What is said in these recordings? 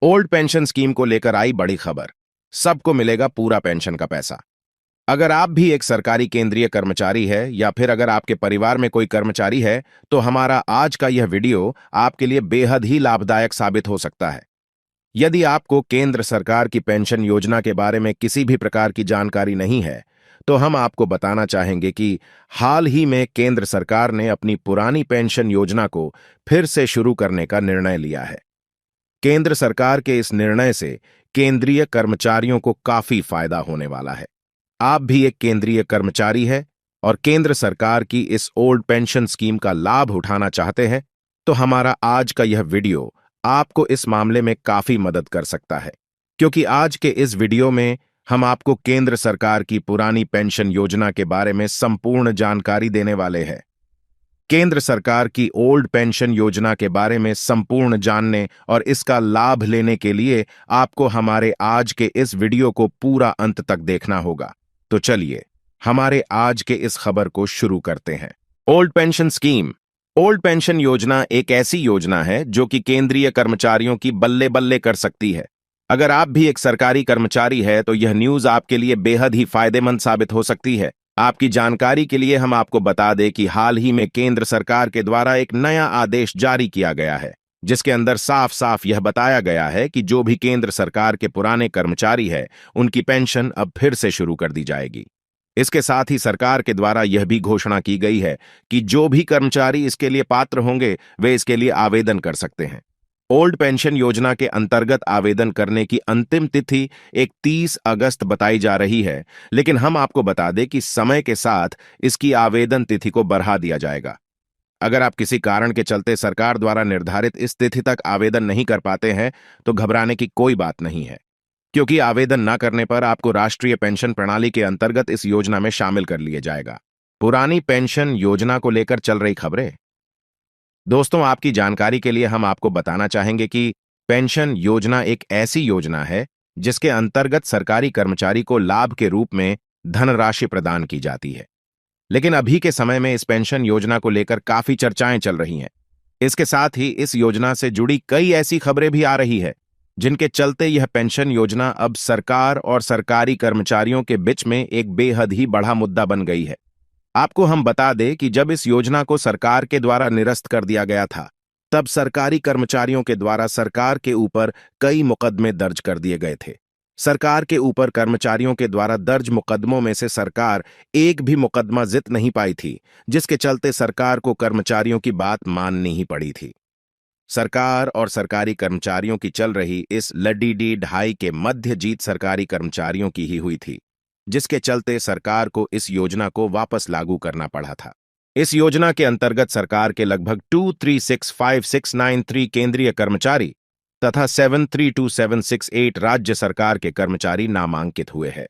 Old pension scheme को लेकर आई बड़ी खबर। सबको मिलेगा पूरा पेंशन का पैसा। अगर आप भी एक सरकारी केंद्रीय कर्मचारी है या फिर अगर आपके परिवार में कोई कर्मचारी है तो हमारा आज का यह वीडियो आपके लिए बेहद ही लाभदायक साबित हो सकता है। यदि आपको केंद्र सरकार की पेंशन योजना के बारे में किसी भी प्रकार की जानकारी नहीं है तो हम आपको बताना चाहेंगे कि हाल ही में केंद्र सरकार ने अपनी पुरानी पेंशन योजना को फिर से शुरू करने का निर्णय लिया है। केंद्र सरकार के इस निर्णय से केंद्रीय कर्मचारियों को काफी फायदा होने वाला है। आप भी एक केंद्रीय कर्मचारी है और केंद्र सरकार की इस ओल्ड पेंशन स्कीम का लाभ उठाना चाहते हैं तो हमारा आज का यह वीडियो आपको इस मामले में काफी मदद कर सकता है, क्योंकि आज के इस वीडियो में हम आपको केंद्र सरकार की पुरानी पेंशन योजना के बारे में संपूर्ण जानकारी देने वाले हैं। केंद्र सरकार की ओल्ड पेंशन योजना के बारे में संपूर्ण जानने और इसका लाभ लेने के लिए आपको हमारे आज के इस वीडियो को पूरा अंत तक देखना होगा। तो चलिए हमारे आज के इस खबर को शुरू करते हैं। Old pension scheme. Old pension योजना एक ऐसी योजना है जो कि केंद्रीय कर्मचारियों की बल्ले बल्ले कर सकती है। अगर आप भी एक सरकारी कर्मचारी है तो यह न्यूज आपके लिए बेहद ही फायदेमंद साबित हो सकती है। आपकी जानकारी के लिए हम आपको बता दें कि हाल ही में केंद्र सरकार के द्वारा एक नया आदेश जारी किया गया है, जिसके अंदर साफ साफ यह बताया गया है कि जो भी केंद्र सरकार के पुराने कर्मचारी है उनकी पेंशन अब फिर से शुरू कर दी जाएगी। इसके साथ ही सरकार के द्वारा यह भी घोषणा की गई है कि जो भी कर्मचारी इसके लिए पात्र होंगे वे इसके लिए आवेदन कर सकते हैं। ओल्ड पेंशन योजना के अंतर्गत आवेदन करने की अंतिम तिथि 31 अगस्त बताई जा रही है, लेकिन हम आपको बता दें कि समय के साथ इसकी आवेदन तिथि को बढ़ा दिया जाएगा। अगर आप किसी कारण के चलते सरकार द्वारा निर्धारित इस तिथि तक आवेदन नहीं कर पाते हैं तो घबराने की कोई बात नहीं है, क्योंकि आवेदन न करने पर आपको राष्ट्रीय पेंशन प्रणाली के अंतर्गत इस योजना में शामिल कर लिया जाएगा। पुरानी पेंशन योजना को लेकर चल रही खबरें। दोस्तों, आपकी जानकारी के लिए हम आपको बताना चाहेंगे कि पेंशन योजना एक ऐसी योजना है जिसके अंतर्गत सरकारी कर्मचारी को लाभ के रूप में धनराशि प्रदान की जाती है। लेकिन अभी के समय में इस पेंशन योजना को लेकर काफी चर्चाएं चल रही हैं। इसके साथ ही इस योजना से जुड़ी कई ऐसी खबरें भी आ रही है जिनके चलते यह पेंशन योजना अब सरकार और सरकारी कर्मचारियों के बीच में एक बेहद ही बड़ा मुद्दा बन गई है। आपको हम बता दें कि जब इस योजना को सरकार के द्वारा निरस्त कर दिया गया था तब सरकारी कर्मचारियों के द्वारा सरकार के ऊपर कई मुकदमे दर्ज कर दिए गए थे। सरकार के ऊपर कर्मचारियों के द्वारा दर्ज मुकदमों में से सरकार एक भी मुकदमा जीत नहीं पाई थी, जिसके चलते सरकार को कर्मचारियों की बात माननी ही पड़ी थी। सरकार और सरकारी कर्मचारियों की चल रही इस लड़ीडी ढाई के मध्य जीत सरकारी कर्मचारियों की ही हुई थी, जिसके चलते सरकार को इस योजना को वापस लागू करना पड़ा था। इस योजना के अंतर्गत सरकार के लगभग 2365693 केंद्रीय कर्मचारी तथा 732768 राज्य सरकार के कर्मचारी नामांकित हुए हैं।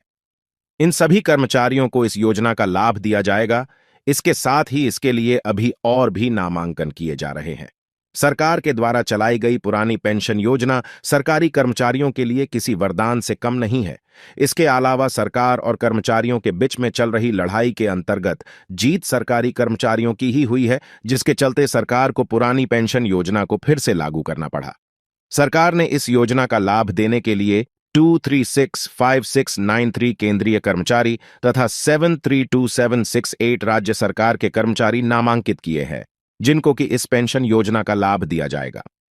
इन सभी कर्मचारियों को इस योजना का लाभ दिया जाएगा। इसके साथ ही इसके लिए अभी और भी नामांकन किए जा रहे हैं। सरकार के द्वारा चलाई गई पुरानी पेंशन योजना सरकारी कर्मचारियों के लिए किसी वरदान से कम नहीं है। इसके अलावा सरकार और कर्मचारियों के बीच में चल रही लड़ाई के अंतर्गत जीत सरकारी कर्मचारियों की ही हुई है, जिसके चलते सरकार को पुरानी पेंशन योजना को फिर से लागू करना पड़ा। सरकार ने इस योजना का लाभ देने के लिए 2365693 केंद्रीय कर्मचारी तथा 732768 राज्य सरकार के कर्मचारी नामांकित किए हैं, जिनको कि इस पेंशन योजना का लाभ दिया जाएगा।